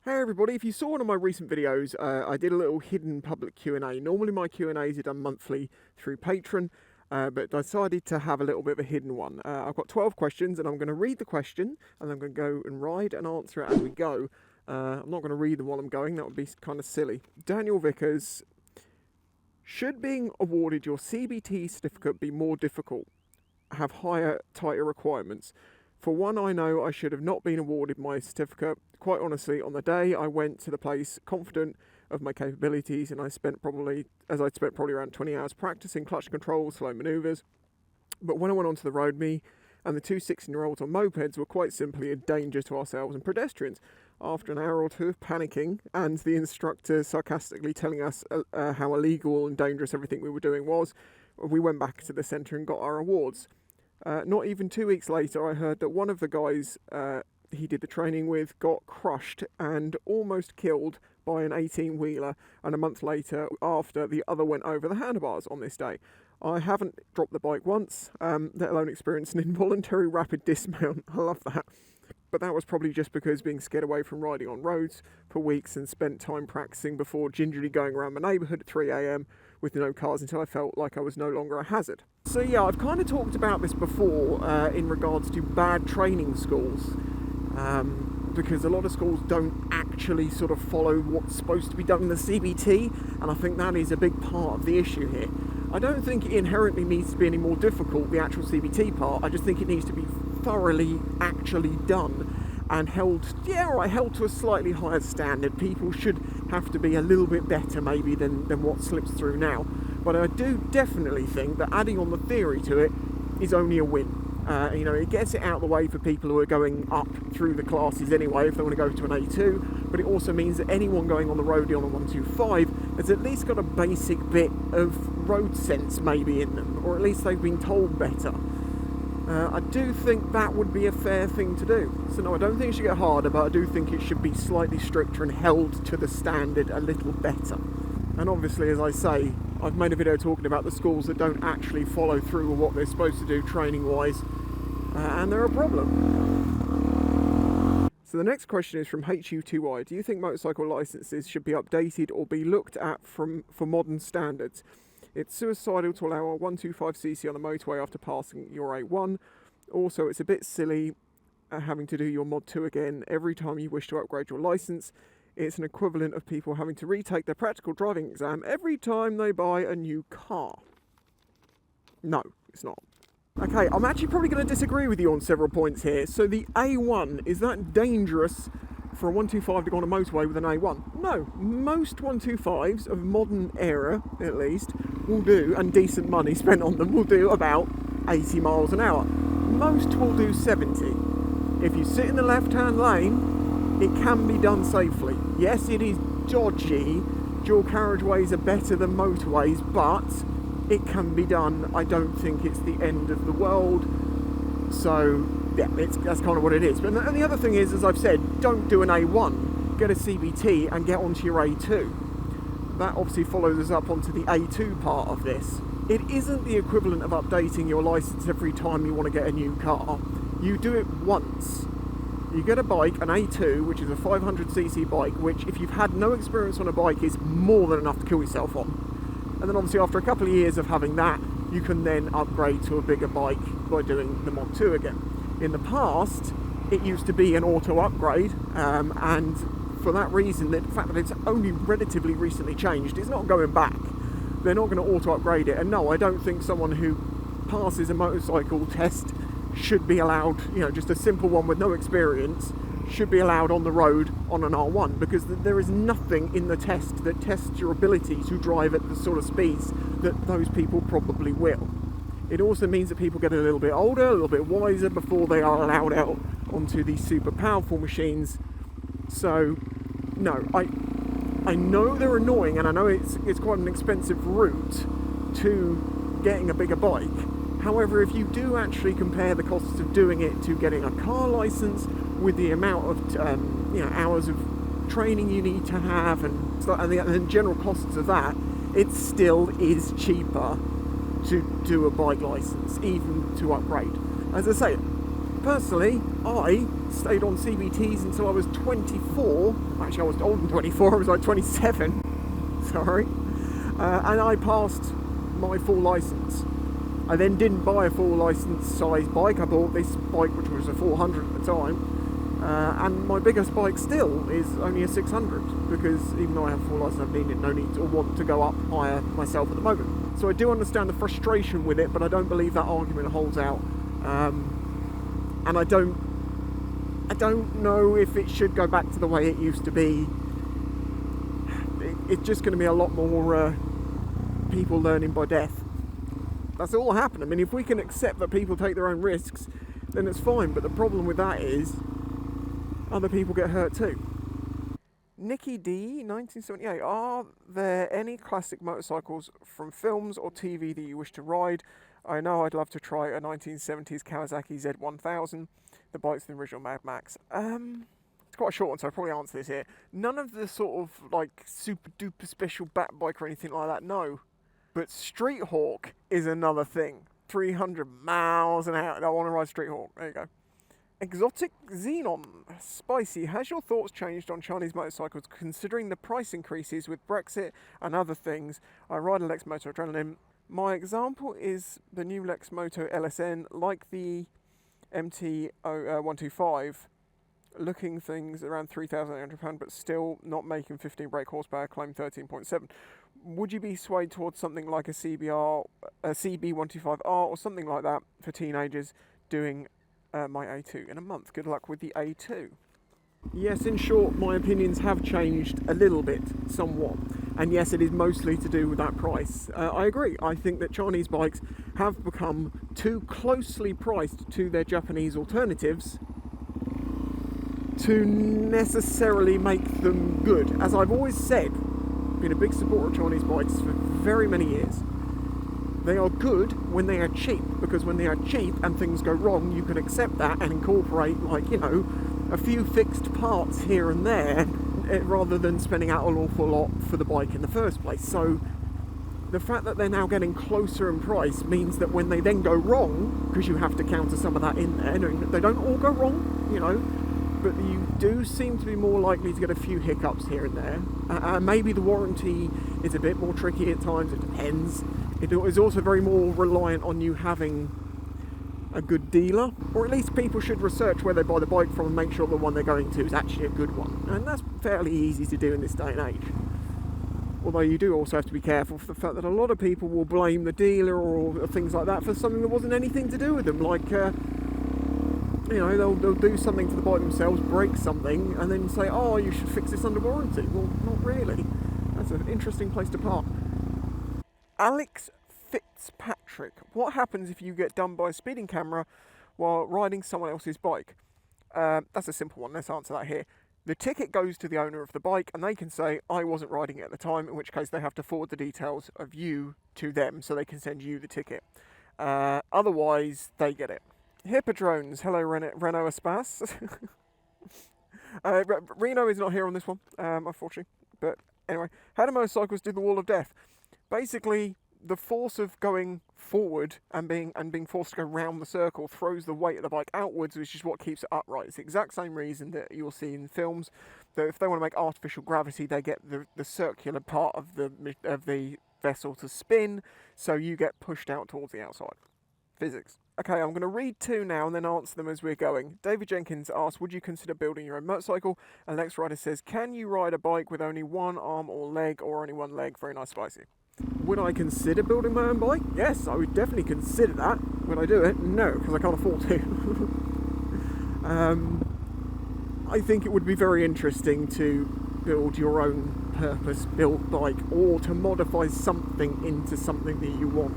Hey everybody, if you saw one of my recent videos, I did a little hidden public Q&A. Normally my Q&As are done monthly through Patreon, but I decided to have a little bit of a hidden one. I've got 12 questions and I'm going to read the question and I'm going to go and write and answer it as we go. I'm not going to read them while I'm going, that would be kind of silly. Daniel Vickers, should being awarded your CBT certificate be more difficult? Have higher, tighter requirements? For one, I know I should have not been awarded my certificate. Quite honestly, on the day I went to the place confident of my capabilities, and I'd spent probably around 20 hours practicing clutch control, slow manoeuvres. But when I went onto the road, me and the two 16-year-olds on mopeds were quite simply a danger to ourselves and pedestrians. After an hour or two of panicking and the instructor sarcastically telling us how illegal and dangerous everything we were doing was, we went back to the centre and got our awards. Not even 2 weeks later, I heard that one of the guys he did the training with got crushed and almost killed by an 18-wheeler, and a month later, after, the other went over the handlebars on this day. I haven't dropped the bike once, let alone experienced an involuntary rapid dismount. I love that. But that was probably just because being scared away from riding on roads for weeks and spent time practicing before gingerly going around my neighbourhood at 3 a.m. with no cars until I felt like I was no longer a hazard. So yeah, I've kind of talked about this before in regards to bad training schools, because a lot of schools don't actually sort of follow what's supposed to be done in the CBT, and I think that is a big part of the issue here. I don't think it inherently needs to be any more difficult, the actual CBT part. I just think it needs to be thoroughly actually done and held to a slightly higher standard. People should have to be a little bit better maybe than what slips through now. But I do definitely think that adding on the theory to it is only a win. It gets it out of the way for people who are going up through the classes anyway if they want to go to an A2, but it also means that anyone going on the roadie on a 125 has at least got a basic bit of road sense maybe in them, or at least they've been told better. I do think that would be a fair thing to do. So no, I don't think it should get harder, but I do think it should be slightly stricter and held to the standard a little better. And obviously, as I say, I've made a video talking about the schools that don't actually follow through with what they're supposed to do training-wise, and they're a problem. So the next question is from HU2Y. Do you think motorcycle licenses should be updated or be looked at for modern standards? It's suicidal to allow a 125cc on the motorway after passing your A1. Also, it's a bit silly having to do your Mod 2 again every time you wish to upgrade your licence. It's an equivalent of people having to retake their practical driving exam every time they buy a new car. No, it's not. Okay, I'm actually probably going to disagree with you on several points here. So the A1, is that dangerous for a 125 to go on a motorway with an A1? No, most 125s of modern era, at least, will do, and decent money spent on them, will do about 80 miles an hour. Most will do 70. If you sit in the left-hand lane, it can be done safely. Yes, it is dodgy. Dual carriageways are better than motorways, but it can be done. I don't think it's the end of the world. So, yeah, that's kind of what it is. And the other thing is, as I've said, don't do an A1. Get a CBT and get onto your A2. That obviously follows us up onto the A2 part of this. It isn't the equivalent of updating your license every time you want to get a new car. You do it once. You get a bike, an A2, which is a 500cc bike, which if you've had no experience on a bike is more than enough to kill yourself on. And then obviously after a couple of years of having that, you can then upgrade to a bigger bike by doing the Mod 2 again. In the past, it used to be an auto upgrade, and for that reason, the fact that it's only relatively recently changed, it's not going back. They're not going to auto upgrade it. And no, I don't think someone who passes a motorcycle test should be allowed, just a simple one with no experience, should be allowed on the road on an R1, because there is nothing in the test that tests your ability to drive at the sort of speeds that those people probably will. It also means that people get a little bit older, a little bit wiser before they are allowed out onto these super powerful machines. So, no, I know they're annoying, and I know it's quite an expensive route to getting a bigger bike. However, if you do actually compare the costs of doing it to getting a car license with the amount of hours of training you need to have and the general costs of that, it still is cheaper to do a bike license, even to upgrade. As I say, personally, I stayed on CBTs until I was 24. Actually, I was older than 24, I was like 27. Sorry. And I passed my full licence. I then didn't buy a full licence size bike. I bought this bike, which was a 400 at the time. And my biggest bike still is only a 600, because even though I have a full licence, I've no need or want to go up higher myself at the moment. So I do understand the frustration with it, but I don't believe that argument holds out. And I don't know if it should go back to the way it used to be. It's just going to be a lot more people learning by death. That's all happened. I mean, if we can accept that people take their own risks, then it's fine. But the problem with that is other people get hurt too. Nikki D, 1978. Are there any classic motorcycles from films or TV that you wish to ride? I know I'd love to try a 1970s Kawasaki Z1000. The bike's the original Mad Max. It's quite a short one, so I'll probably answer this here. None of the sort of like super duper special bat bike or anything like that, no. But Street Hawk is another thing. 300 miles an hour. I want to ride Street Hawk. There you go. Exotic Xenon. Spicy. Has your thoughts changed on Chinese motorcycles considering the price increases with Brexit and other things? I ride a Lex Moto Adrenaline. My example is the new Lex Moto LSN, like the MT 125, looking things around £3,800, but still not making 15 brake horsepower, claim 13.7. Would you be swayed towards something like a CB125R or something like that for teenagers doing my A2 in a month? Good luck with the A2. Yes, in short, my opinions have changed a little bit, somewhat. And yes, it is mostly to do with that price. I agree. I think that Chinese bikes have become too closely priced to their Japanese alternatives to necessarily make them good. As I've always said, been a big supporter of Chinese bikes for very many years. They are good when they are cheap, because when they are cheap and things go wrong, you can accept that and incorporate, like, you know, a few fixed parts here and there, rather than spending out an awful lot for the bike in the first place. So the fact that they're now getting closer in price means that when they then go wrong, because you have to counter some of that in there, they don't all go wrong, you know, but you do seem to be more likely to get a few hiccups here and there. Maybe the warranty is a bit more tricky at times, it depends. It is also very more reliant on you having a good dealer, or at least people should research where they buy the bike from and make sure the one they're going to is actually a good one. And that's fairly easy to do in this day and age. Although you do also have to be careful for the fact that a lot of people will blame the dealer or things like that for something that wasn't anything to do with them. Like, you know, they'll do something to the bike themselves, break something, and then say, oh, you should fix this under warranty. Well, not really. That's an interesting place to park. Alex Fitzpatrick. What happens if you get done by a speeding camera while riding someone else's bike? That's a simple one. Let's answer that here. The ticket goes to the owner of the bike, and they can say, I wasn't riding it at the time, in which case they have to forward the details of you to them so they can send you the ticket. Otherwise, they get it. Hippodrones. Hello, Renault Espace. Reno is not here on this one, unfortunately. But anyway, how do motorcycles do the wall of death? Basically, the force of going forward and being forced to go round the circle throws the weight of the bike outwards, which is what keeps it upright. It's the exact same reason that you'll see in films that if they want to make artificial gravity, they get the circular part of the vessel to spin, so you get pushed out towards the outside. Physics. Okay, I'm going to read two now and then answer them as we're going. David Jenkins asks, would you consider building your own motorcycle? And Lex Rider says, can you ride a bike with only one arm or leg, or only one leg? Very nice, spicy. Would I consider building my own bike? Yes, I would definitely consider that. Would I do it? No, because I can't afford to. I think it would be very interesting to build your own purpose-built bike, or to modify something into something that you want.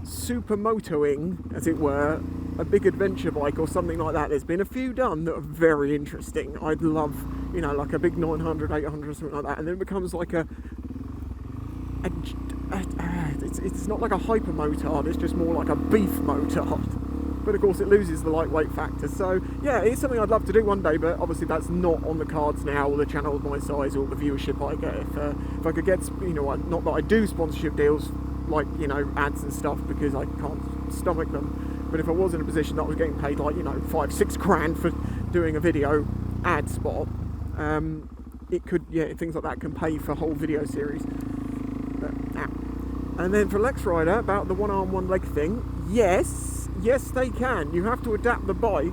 Supermotoing, as it were, a big adventure bike or something like that. There's been a few done that are very interesting. I'd love, you know, like a big 900, 800 or something like that, and then it becomes like it's not like a hyper motard, it's just more like a beef motard. But of course it loses the lightweight factor. So yeah, it's something I'd love to do one day, but obviously that's not on the cards now, or the channel of my size, or the viewership I get. If I could get, you know, not that I do sponsorship deals, like, you know, ads and stuff, because I can't stomach them. But if I was in a position that I was getting paid like, you know, 5-6 grand for doing a video ad spot, it could, yeah, things like that can pay for whole video series. But, and then for Lex Rider, about the one arm, one leg thing, yes, they can. You have to adapt the bike,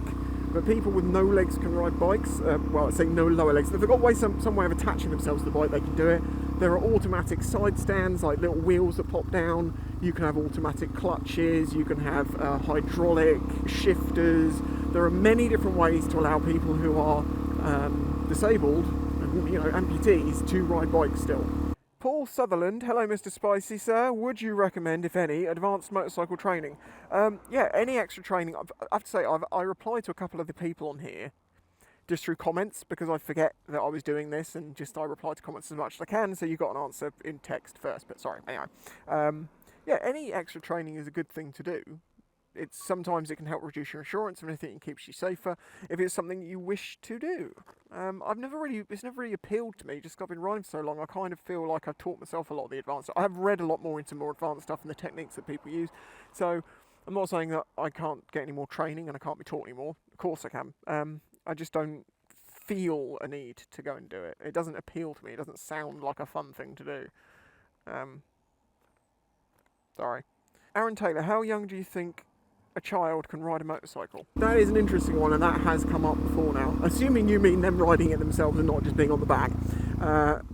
but people with no legs can ride bikes. Well, I say no lower legs. If they've got some way of attaching themselves to the bike, they can do it. There are automatic side stands, like little wheels that pop down. You can have automatic clutches. You can have hydraulic shifters. There are many different ways to allow people who are disabled, and, you know, amputees, to ride bikes still. Paul Sutherland, hello Mr. Spicy Sir, would you recommend, if any, advanced motorcycle training? Yeah, any extra training. I have to say, I replied to a couple of the people on here just through comments, because I forget that I was doing this, and just I reply to comments as much as I can, so you got an answer in text first, but sorry, anyway. Yeah, any extra training is a good thing to do. Sometimes it can help reduce your insurance, and anything keeps you safer if it's something you wish to do. It's never really appealed to me, just 'cause I've been riding for so long. I kind of feel like I've taught myself a lot of the advanced stuff. I have read a lot more into more advanced stuff and the techniques that people use. So I'm not saying that I can't get any more training and I can't be taught anymore. Of course I can. I just don't feel a need to go and do it. It doesn't appeal to me. It doesn't sound like a fun thing to do. Sorry. Aaron Taylor, how young do you think a child can ride a motorcycle? That is an interesting one, and that has come up before now. Assuming you mean them riding it themselves and not just being on the back.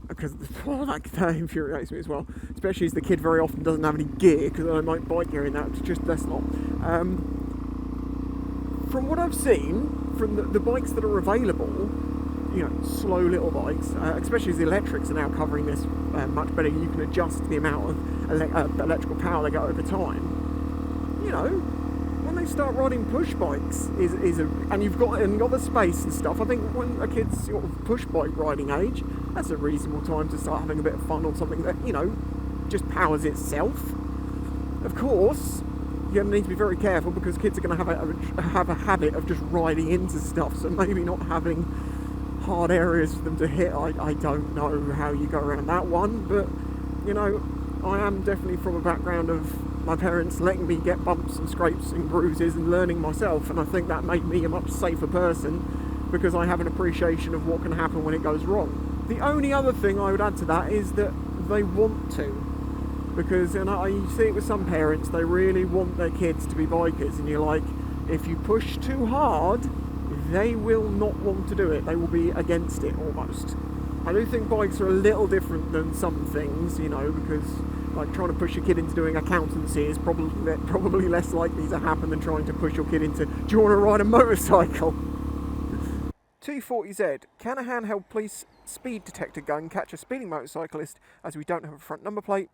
Because that infuriates me as well. Especially as the kid very often doesn't have any gear, because I might bike gear in that. That's not. From what I've seen, from the bikes that are available, you know, slow little bikes, especially as the electrics are now covering this much better. You can adjust the amount of electrical power they get over time. You know, when they start riding push bikes, and you've got the space and stuff. I think when a kid's sort of push bike riding age, that's a reasonable time to start having a bit of fun on something that, you know, just powers itself. Of course, you're going to need to be very careful, because kids are going to have a habit of just riding into stuff. So maybe not having hard areas for them to hit. I don't know how you go around that one, but you know, I am definitely from a background of my parents letting me get bumps and scrapes and bruises and learning myself, and I think that made me a much safer person, because I have an appreciation of what can happen when it goes wrong. The only other thing I would add to that is that they want to, because, and you see it with some parents, they really want their kids to be bikers, and you're like, if you push too hard, they will not want to do it. They will be against it almost. I do think bikes are a little different than some things, you know, because like trying to push your kid into doing accountancy is probably less likely to happen than trying to push your kid into, do you want to ride a motorcycle? 240Z, can a handheld police speed detector gun catch a speeding motorcyclist, as we don't have a front number plate?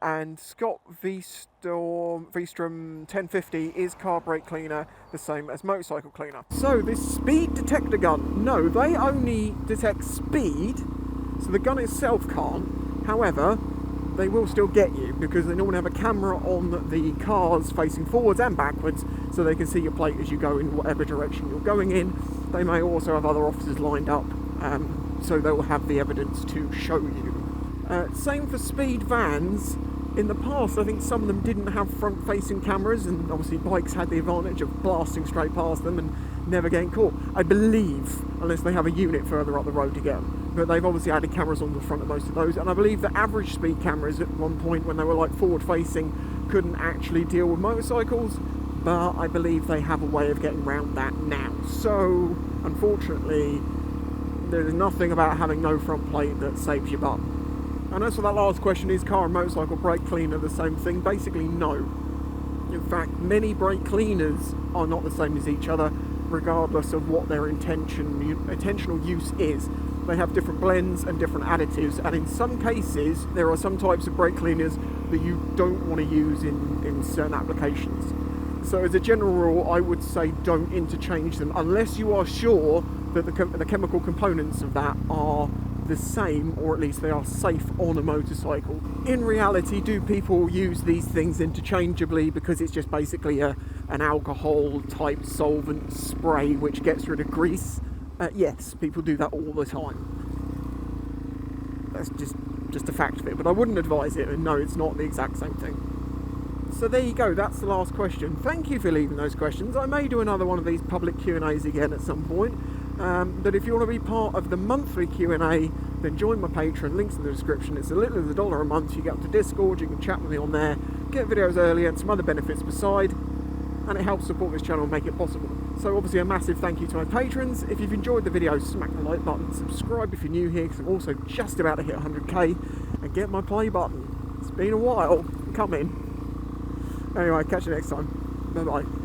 And Scott Vstrom 1050, is car brake cleaner the same as motorcycle cleaner? So this speed detector gun, no, they only detect speed, so the gun itself can't. However, they will still get you, because they normally have a camera on the cars facing forwards and backwards, so they can see your plate as you go in whatever direction you're going in. They may also have other officers lined up, so they will have the evidence to show you. Same for speed vans. In the past, I think some of them didn't have front-facing cameras, and obviously bikes had the advantage of blasting straight past them and never getting caught. I believe, unless they have a unit further up the road to get them. But they've obviously added cameras on the front of most of those, and I believe the average speed cameras at one point, when they were like forward-facing, couldn't actually deal with motorcycles, but I believe they have a way of getting around that now. So, unfortunately, there's nothing about having no front plate that saves your butt. And as for that last question, is car and motorcycle brake cleaner the same thing? Basically, no. In fact, many brake cleaners are not the same as each other, regardless of what their intentional use is. They have different blends and different additives, and in some cases, there are some types of brake cleaners that you don't want to use in certain applications. So as a general rule, I would say don't interchange them, unless you are sure that the chemical components of that are the same, or at least they are safe on a motorcycle. In reality, do people use these things interchangeably because it's just basically an alcohol type solvent spray which gets rid of grease? Yes, people do that all the time. That's just a fact of it, but I wouldn't advise it, and no, it's not the exact same thing. So there you go, that's the last question. Thank you for leaving those questions. I may do another one of these public Q&As again at some point. But if you want to be part of the monthly Q&A, then join my Patreon, links in the description. It's as little as $1 a month. You get up to Discord, you can chat with me on there, get videos earlier and some other benefits beside, and it helps support this channel and make it possible. So obviously a massive thank you to my patrons. If you've enjoyed the video, smack the like button, subscribe if you're new here, because I'm also just about to hit 100k, and get my play button. It's been a while coming. Anyway, catch you next time. Bye bye.